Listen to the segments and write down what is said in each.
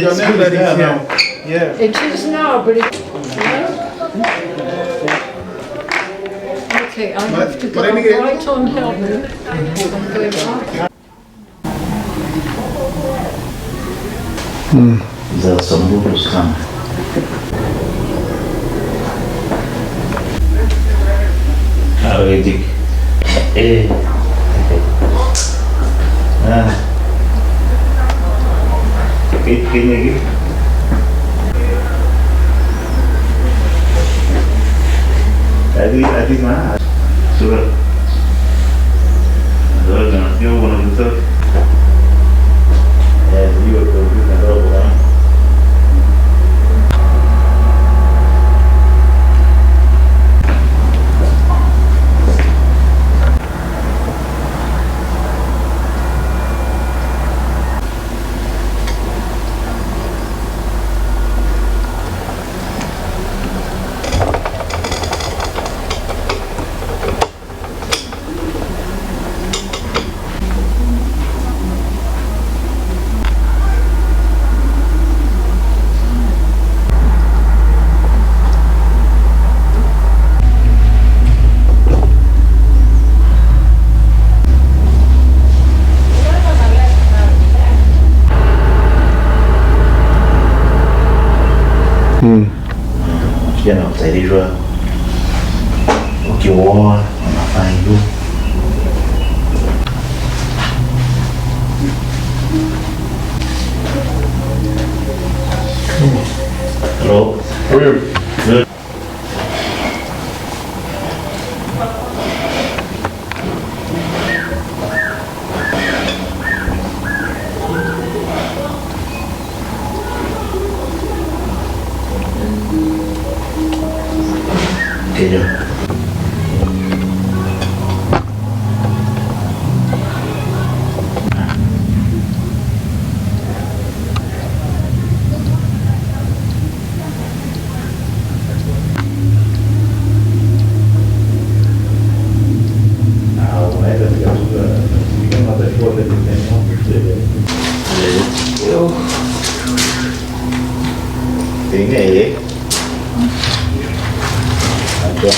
it's good that he's here. Yeah. It is now, but it... Okay, I have to go right on helping. I'm going right. The Samburu come. Arabic. Kayaknya gitu. Tadi mana? Surat. Surat jangan dia mau nonton. Dia waktu itu ada orang. Kijana kutahirishwa ukioa unafanya hivyo. Hello. Good. Okay. Ini ada.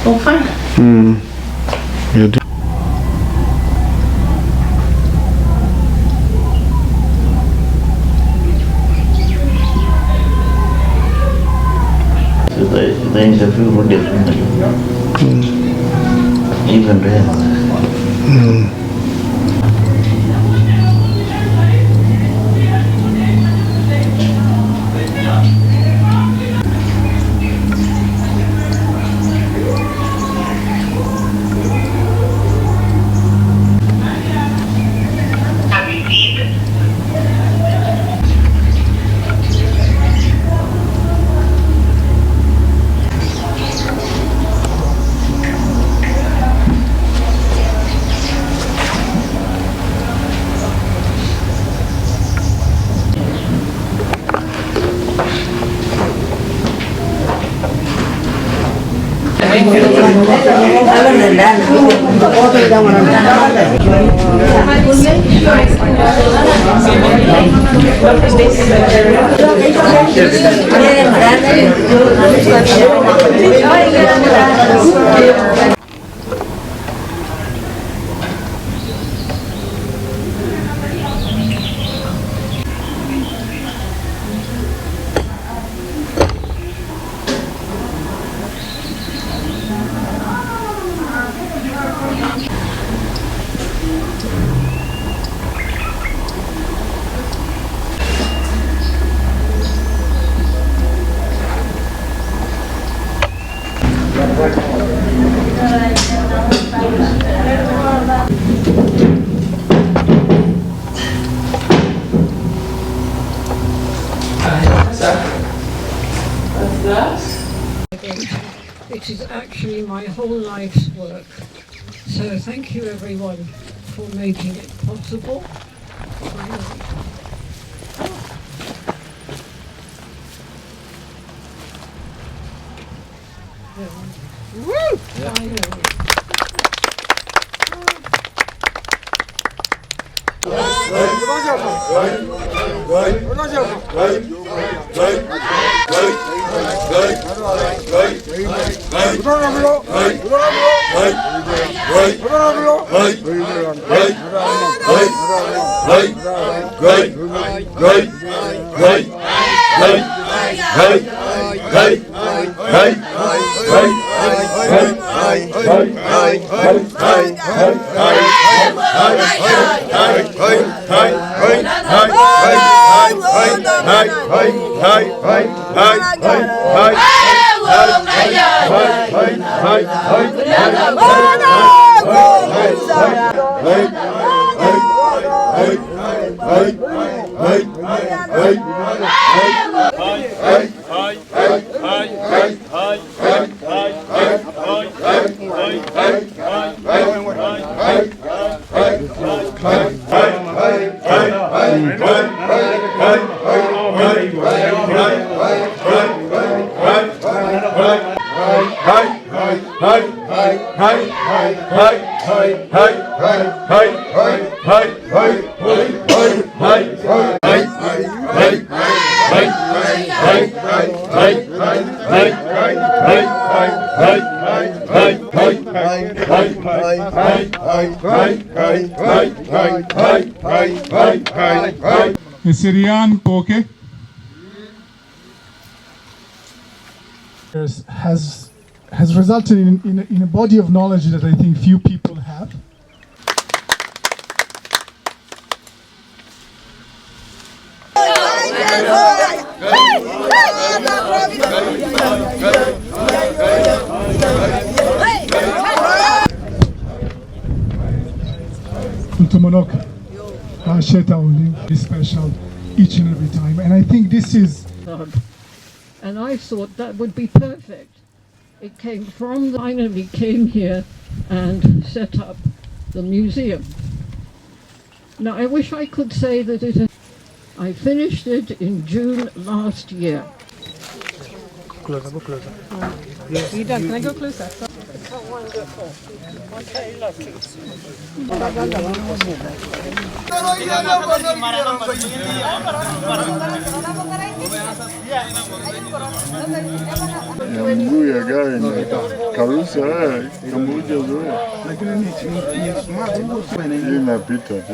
Oh, fine. You do. So the interview was different. Even then. It is actually my whole life's work. So thank you everyone for making it possible. Woo! Finally. Syrian Poke has resulted in a body of knowledge that I think few people have. Be special each and every time, and I think this is. And I thought that would be perfect. It came from finally came here and set up the museum. Now I wish I could say that I finished it in June last year. Closer, go closer. You done? Can I go closer? Oh, wonderful. Okay, lucky. Ya mguu ya gari ni karusa kamuja zoea. Lakini ni smart Hii inapita tu.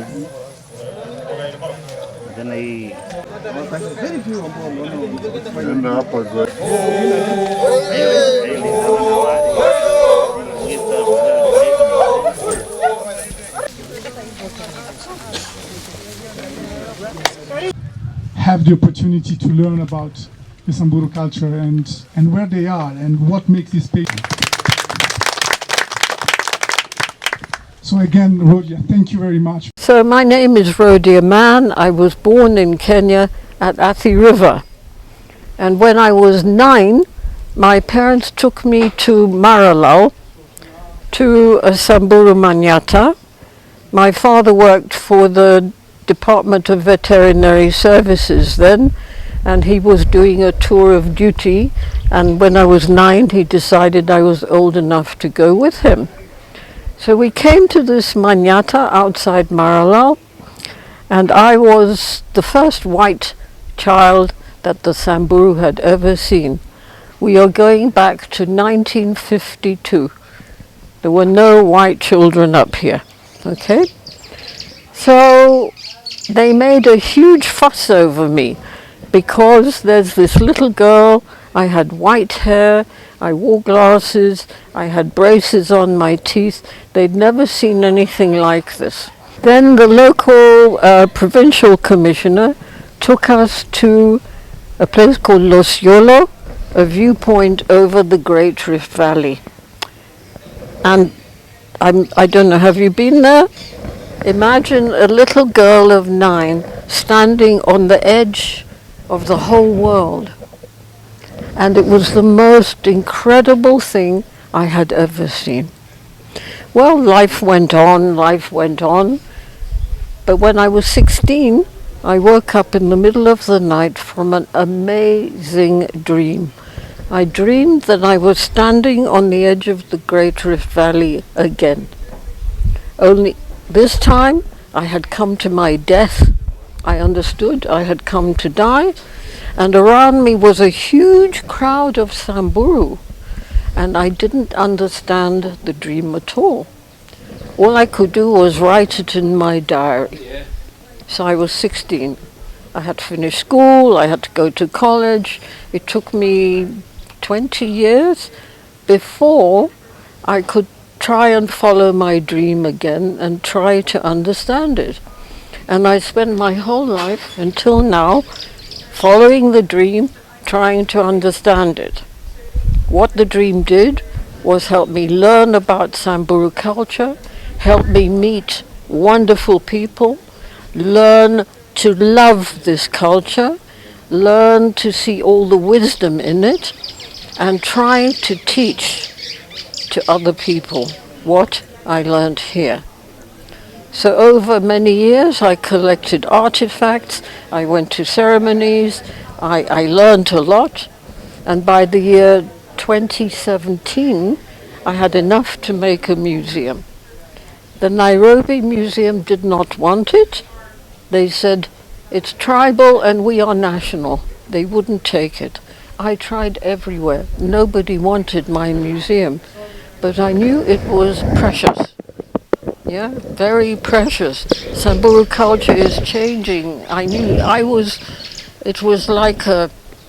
Tena hii very few ambao Nenda hapa kwa. Have the opportunity to learn about the Samburu culture and where they are and what makes this space. So again, Rodia, thank you very much. So my name is Rodia Mann. I was born in Kenya at Athi River. And when I was 9, my parents took me to Maralal, to a Samburu Manyata. My father worked for the Department of Veterinary Services then, and he was doing a tour of duty, and when I was 9 he decided I was old enough to go with him. So we came to this Manyata outside Maralal, and I was the first white child that the Samburu had ever seen. We are going back to 1952. There were no white children up here, okay? So they made a huge fuss over me because there's this little girl, I had white hair, I wore glasses, I had braces on my teeth. They'd never seen anything like this. Then the local provincial commissioner took us to a place called Los Yolo, a viewpoint over the Great Rift Valley. And I don't know, have you been there? Imagine a little girl of 9 standing on the edge of the whole world. And it was the most incredible thing I had ever seen. Well, life went on, but when I was 16, I woke up in the middle of the night from an amazing dream. I dreamed that I was standing on the edge of the Great Rift Valley again. Only this time I had come to my death. I understood I had come to die, and around me was a huge crowd of Samburu, and I didn't understand the dream at all. All I could do was write it in my diary. So I was 16. I had finished school, I had to go to college. It took me 20 years before I could try and follow my dream again and try to understand it. And I spent my whole life until now following the dream, trying to understand it. What the dream did was help me learn about Samburu culture, help me meet wonderful people, learn to love this culture, learn to see all the wisdom in it, and try to teach to other people what I learned here. So over many years I collected artifacts, I went to ceremonies, I learned a lot, and by the year 2017 I had enough to make a museum. The Nairobi Museum did not want it. They said, it's tribal and we are national. They wouldn't take it. I tried everywhere. Nobody wanted my museum. But I knew it was precious. Yeah, very precious. Samburu culture is changing. I knew it was like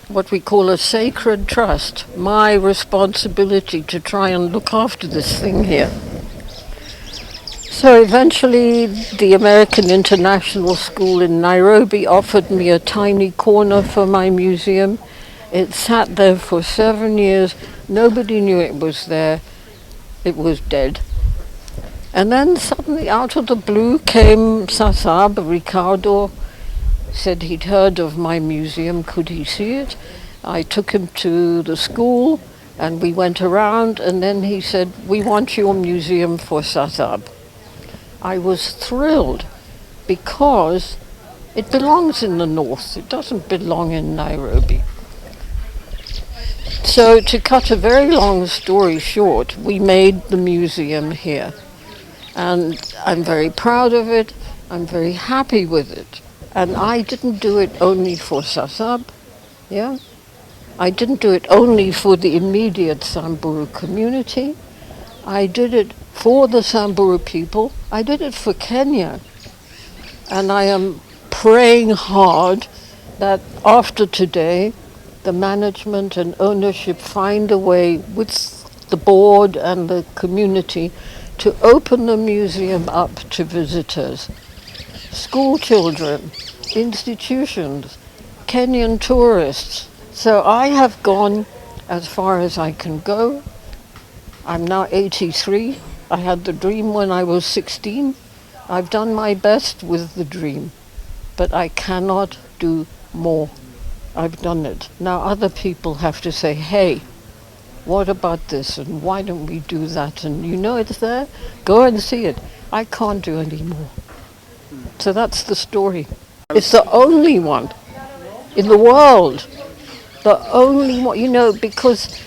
what we call a sacred trust. My responsibility to try and look after this thing here. So eventually the American International School in Nairobi offered me a tiny corner for my museum. It sat there for 7 years. Nobody knew it was there. It was dead. And then suddenly out of the blue came Sasab, Ricardo, said he'd heard of my museum, could he see it? I took him to the school and we went around, and then he said, we want your museum for Sasab. I was thrilled because it belongs in the north. It doesn't belong in Nairobi. So to cut a very long story short, we made the museum here. And I'm very proud of it. I'm very happy with it. And I didn't do it only for Sasab. Yeah? I didn't do it only for the immediate Samburu community. I did it for the Samburu people. I did it for Kenya. And I am praying hard that after today, the management and ownership find a way with the board and the community to open the museum up to visitors. School children, institutions, Kenyan tourists. So I have gone as far as I can go. I'm now 83. I had the dream when I was 16. I've done my best with the dream, but I cannot do more. I've done it. Now other people have to say, hey, what about this, and why don't we do that, and you know it's there, go and see it. I can't do any more. So that's the story. It's the only one in the world, the only one, you know, because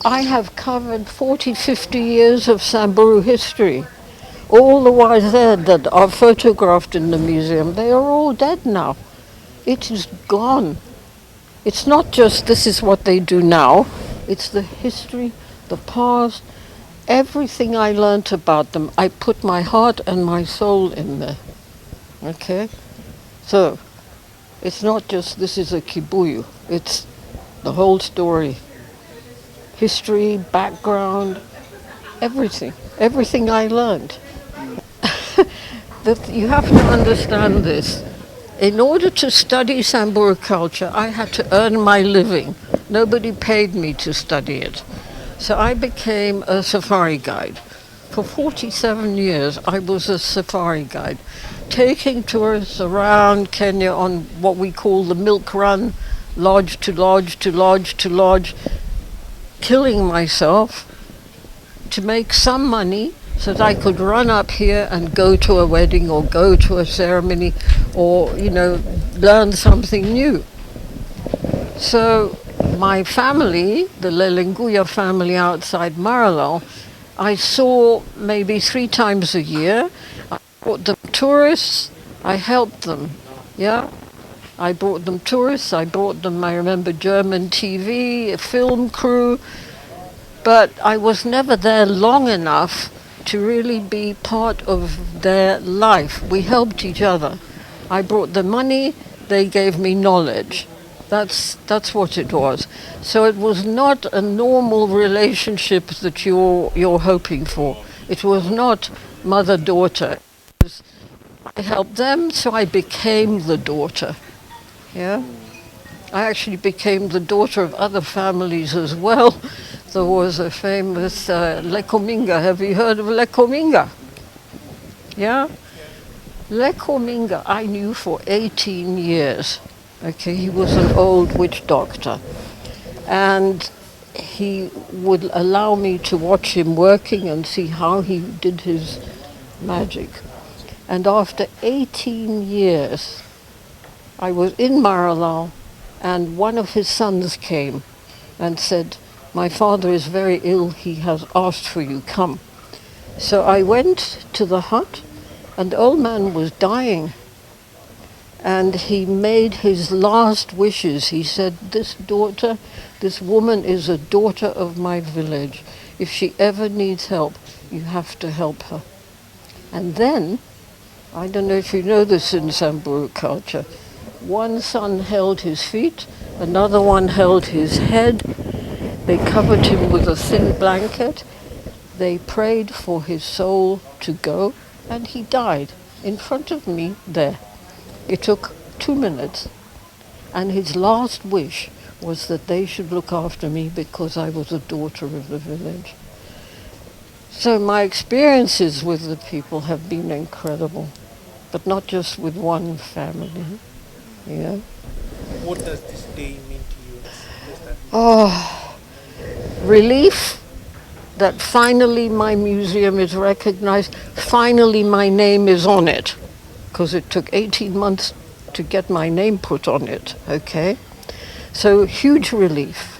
I have covered 40, 50 years of Samburu history. All the Wazed that are photographed in the museum, they are all dead now. It is gone. It's not just this is what they do now. It's the history, the past, everything I learnt about them. I put my heart and my soul in there. Okay? So, it's not just this is a kibuyu. It's the whole story. History, background, everything. Everything I learned. You have to understand this. In order to study Samburu culture, I had to earn my living. Nobody paid me to study it. So I became a safari guide. For 47 years, I was a safari guide, taking tourists around Kenya on what we call the milk run, lodge to lodge to lodge to lodge, killing myself to make some money so that I could run up here and go to a wedding or go to a ceremony or, you know, learn something new. So my family, the Lelenguya family outside Maralal, I saw maybe 3 times a year. I brought them tourists, I helped them, yeah? I brought them tourists, I brought them, I remember, German TV, a film crew, but I was never there long enough to really be part of their life. We helped each other. I brought them money, they gave me knowledge. That's what it was. So it was not a normal relationship that you're hoping for. It was not mother-daughter. I helped them, so I became the daughter. Yeah, I actually became the daughter of other families as well. There was a famous Lekominga. Have you heard of Lekominga? Yeah? Lekominga I knew for 18 years. Okay, he was an old witch doctor. And he would allow me to watch him working and see how he did his magic. And after 18 years, I was in Maralal, and one of his sons came and said, "My father is very ill, he has asked for you, come." So I went to the hut, and the old man was dying. And he made his last wishes. He said, this woman is a daughter of my village. If she ever needs help, you have to help her. And then, I don't know if you know this in Samburu culture, one son held his feet, another one held his head. They covered him with a thin blanket. They prayed for his soul to go, and he died in front of me there. It took 2 minutes, and his last wish was that they should look after me because I was a daughter of the village. So my experiences with the people have been incredible, but not just with one family. Yeah. What does this day mean to you? Oh, relief that finally my museum is recognized, finally my name is on it, because it took 18 months to get my name put on it, okay? So huge relief.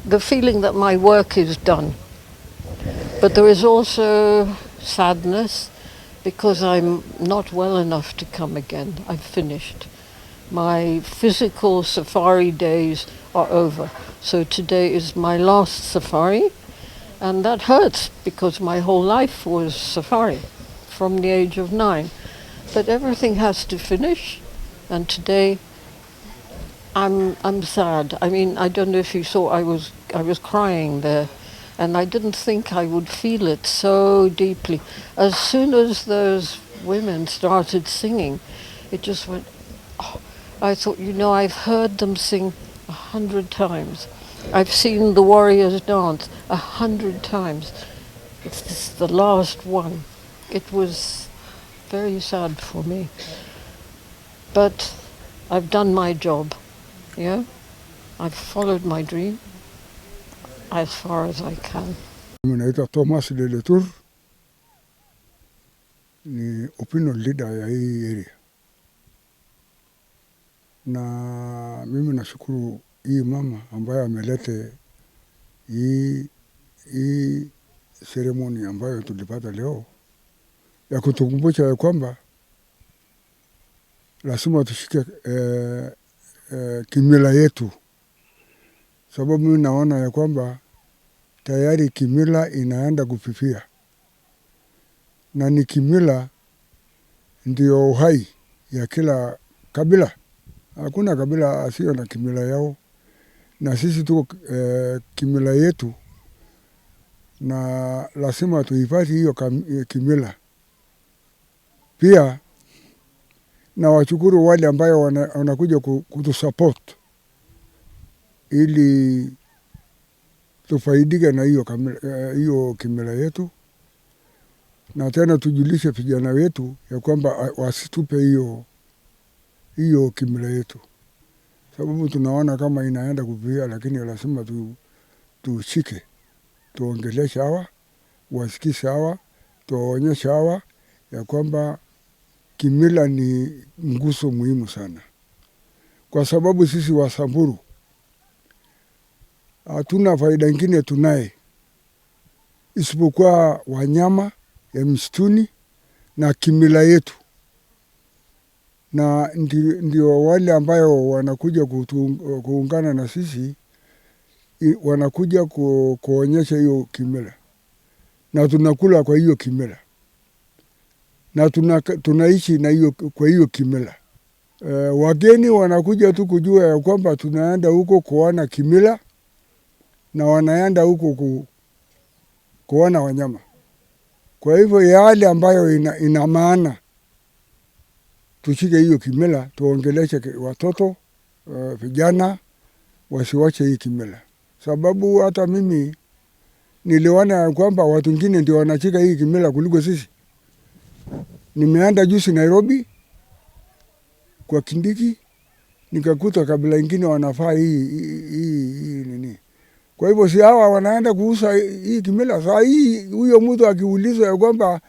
The feeling that my work is done. But there is also sadness because I'm not well enough to come again. I've finished. My physical safari days are over. So today is my last safari, and that hurts because my whole life was safari from the age of 9. But everything has to finish, and today I'm sad. I mean, I don't know if you saw, I was crying there, and I didn't think I would feel it so deeply. As soon as those women started singing, it just went, oh, I thought, you know, I've heard them sing 100 times. I've seen the warriors dance 100 times. It's just the last one. It was very sad for me. But I've done my job, yeah? I've followed my dream as far as I can. Mimi naitwa Thomas Leletur, ni opinion leader ya hii area. Na mimi nashukuru hii mama ambaye amelete hii ceremony ambayo tulipata leo ya kutukumbusha ya kwamba lazima tushike kimila yetu, sababu mimi naona ya kwamba tayari kimila inaenda kufifia, na ni kimila ndio uhai ya kila kabila. Hakuna kabila asio na kimila yao, na sisi tuko kimila yetu, na lazima tuhifadhi hiyo kimila. Pia na washukuru wale ambao wanakuja kutusupport ili tufaidike na hiyo kimila yetu. na tena tujulishe vijana wetu ya kwamba wasitupe hiyo kimila yetu, sababu tunaona kama inaenda kufifia, lakini lazima tushike, tuongeleshe hawa, wasikishe hawa, tuwaonyeshe hawa ya kwamba kimila ni nguzo muhimu sana, kwa sababu sisi wa Samburu hatuna faida ingine tunaye isipokuwa wanyama ya msituni na kimila yetu, na ndio wale ambayo wanakuja kuungana na sisi wanakuja kuonyesha hiyo kimila, na tunakula kwa hiyo kimila, na tunaishi na hiyo kwa hiyo kimila. Wageni wanakuja tu kujua ya kwamba tunaenda huko kuona kimila, na wanaenda huko kuona wanyama. Kwa hivyo yale ambayo ina maana tushike hiyo kimila, tuongeleshe watoto, vijana wasiwache hii kimila, sababu hata mimi niliona kwamba watu wengine ndio wanashika hii kimila kuliko sisi. Nimeenda juzi Nairobi kwa Kindiki, nikakuta kabila ingine wanafaa hii nini. Kwa hivyo si hawa wanaenda kuuza hii kimila. Saa hii huyo mtu akiulizwa ya kwamba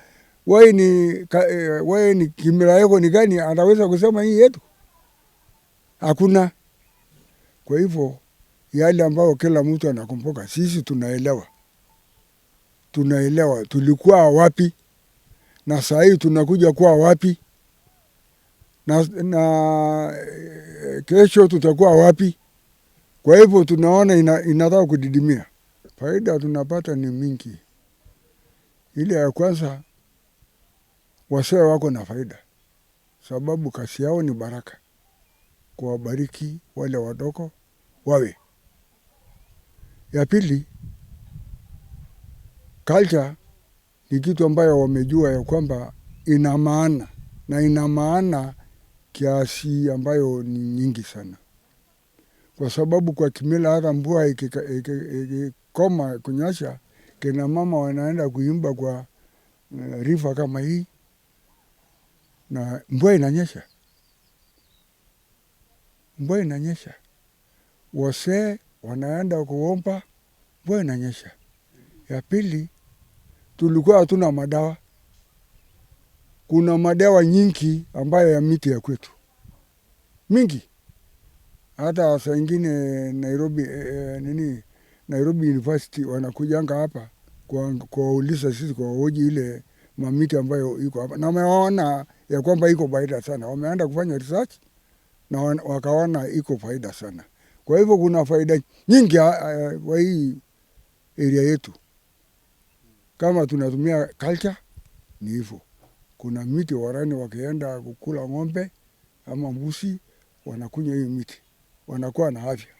wewe ni kimila yako ni gani, ataweza kusema hii yetu? Hakuna. Kwa hivyo yale ambayo kila mtu anakumbuka, sisi tunaelewa tulikuwa wapi na saa hii tunakuja kuwa wapi, na kesho tutakuwa wapi. Kwa hivyo tunaona inataka kudidimia. Faida tunapata ni mingi. Ile ya kwanza, wasee wako na faida, sababu kazi yao ni baraka, kuwabariki wale wadogo wawe. Ya pili, culture ni kitu ambayo wamejua ya kwamba ina maana, na ina maana kiasi ambayo ni nyingi sana. Kwa sababu kwa kimila hata mvua ikikoma kunyesha, kina mama wanaenda kuimba kwa river kama hii, na mvua inanyesha. Wasee wanaenda kuomba, mvua inanyesha. Ya pili, tulikuwa hatuna madawa. Kuna madawa nyingi ambayo ya miti ya kwetu mingi. Hata saa ingine Nairobi University wanakujanga hapa kuwauliza sisi, kwa hoji ile mamiti ambayo iko hapa, na wameona ya kwamba iko faida sana. Wameenda kufanya research na wakaona iko faida sana. Kwa hivyo kuna faida nyingi kwa hii area yetu. Kama tunatumia culture ni hivyo. Kuna miti warani wakienda kukula ng'ombe ama mbuzi, wanakunywa hiyo miti, wanakuwa na afya.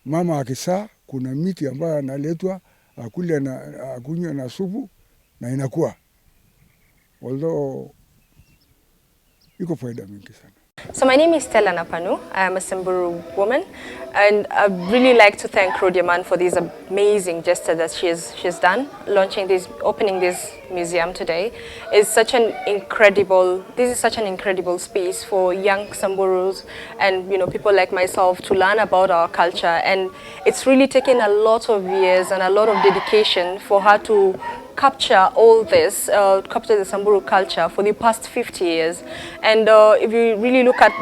Mama akizaa, kuna miti ambayo analetwa akule na akunywe na supu na inakuwa. Although iko faida mingi sana. So my name is Stella Napanu. I am a Samburu woman, and I'd really like to thank Rodiaman for this amazing gesture that she has done, opening this museum today. This is such an incredible space for young Samburus and people like myself to learn about our culture, and it's really taken a lot of years and a lot of dedication for her to capture all this, capture the Samburu culture for the past 50 years. And if you really look at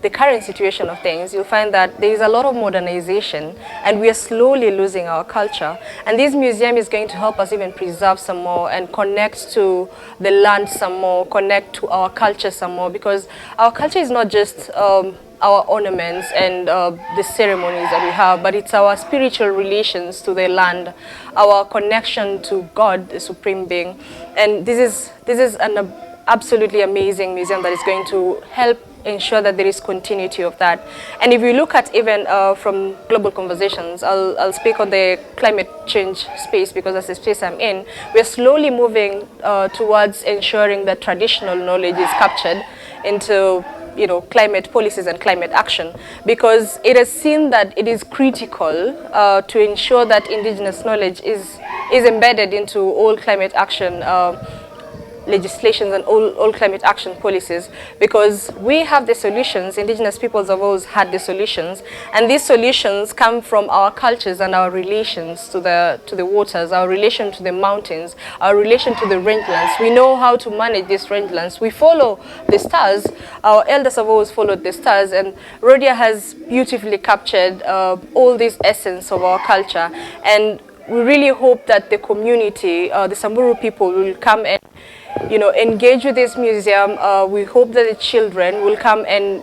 the current situation of things, you'll find that there is a lot of modernization and we are slowly losing our culture. And this museum is going to help us even preserve some more and connect to the land some more, connect to our culture some more, because our culture is not just our ornaments and the ceremonies that we have, but it's our spiritual relations to the land, our connection to God, the Supreme Being. And this is an absolutely amazing museum that is going to help ensure that there is continuity of that. And if you look at even from global conversations, I'll speak on the climate change space, because that's the space I'm in. We're slowly moving towards ensuring that traditional knowledge is captured into climate policies and climate action, because it has seen that it is critical to ensure that indigenous knowledge is embedded into all climate action legislations and all climate action policies, because we have the solutions. Indigenous peoples have always had the solutions, and these solutions come from our cultures and our relations to the waters, our relation to the mountains, our relation to the rangelands. We know how to manage these rangelands. We follow the stars. Our elders have always followed the stars, and Rhodia has beautifully captured all this essence of our culture. And we really hope that the community, the Samburu people, will come and engage with this museum. We hope that the children will come and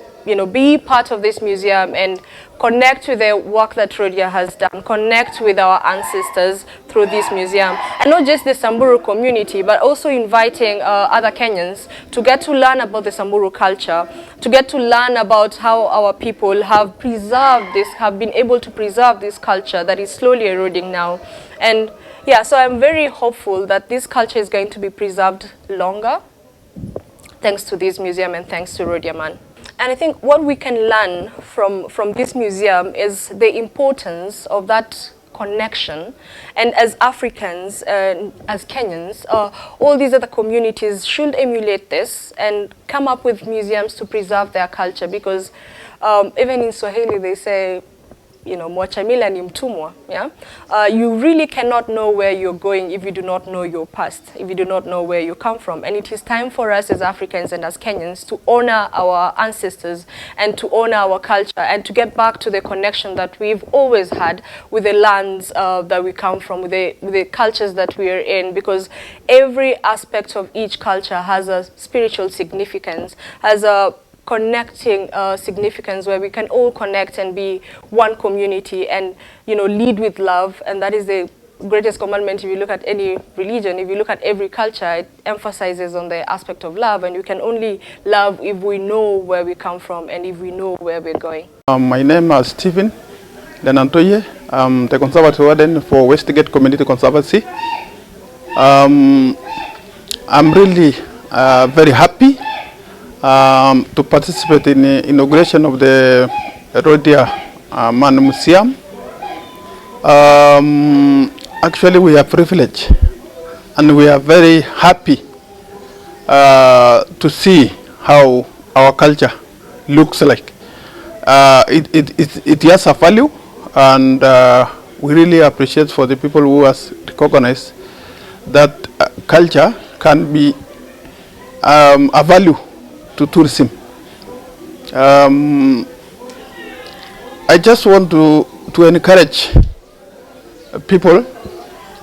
be part of this museum and connect with the work that Rhodia has done, connect with our ancestors through this museum. And not just the Samburu community, but also inviting other Kenyans to get to learn about the Samburu culture, to get to learn about how our people have preserved this, have been able to preserve this culture that is slowly eroding now. And yeah, so I'm very hopeful that this culture is going to be preserved longer, thanks to this museum and thanks to Rhodia Man. And I think what we can learn from this museum is the importance of that connection. And as Africans, as Kenyans, all these other communities should emulate this and come up with museums to preserve their culture, because even in Swahili they say, mwachamila ni mtumwa. Yeah? You really cannot know where you're going if you do not know your past, if you do not know where you come from. And it is time for us as Africans and as Kenyans to honor our ancestors and to honor our culture and to get back to the connection that we've always had with the lands that we come from, with the cultures that we are in, because every aspect of each culture has a spiritual significance, has a connecting significance where we can all connect and be one community and lead with love. And that is the greatest commandment. If you look at any religion, if you look at every culture, it emphasizes on the aspect of love, and you can only love if we know where we come from and if we know where we're going. My name is Stephen Lenantoye. I'm the Conservative Warden for Westgate Community Conservancy. I'm really very happy to participate in the inauguration of the Rhodia Man Museum. Actually, we are privileged and we are very happy to see how our culture looks like. It has a value, and we really appreciate for the people who has recognized that culture can be a value to tourism. I just want to encourage people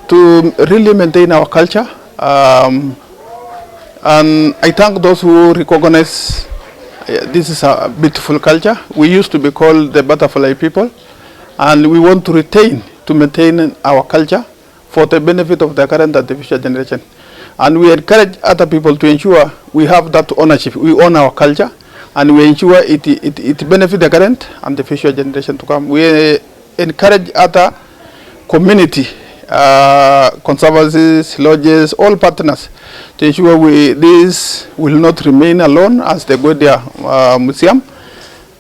to really maintain our culture, and I thank those who recognize this is a beautiful culture. We used to be called the butterfly people, and we want to maintain our culture for the benefit of the current and the future generation. And we encourage other people to ensure we have that ownership. We own our culture, and we ensure it benefits the current and the future generation to come. We encourage other community, conservancies, lodges, all partners to ensure this will not remain alone as the Rhodia Museum.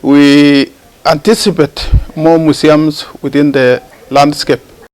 We anticipate more museums within the landscape.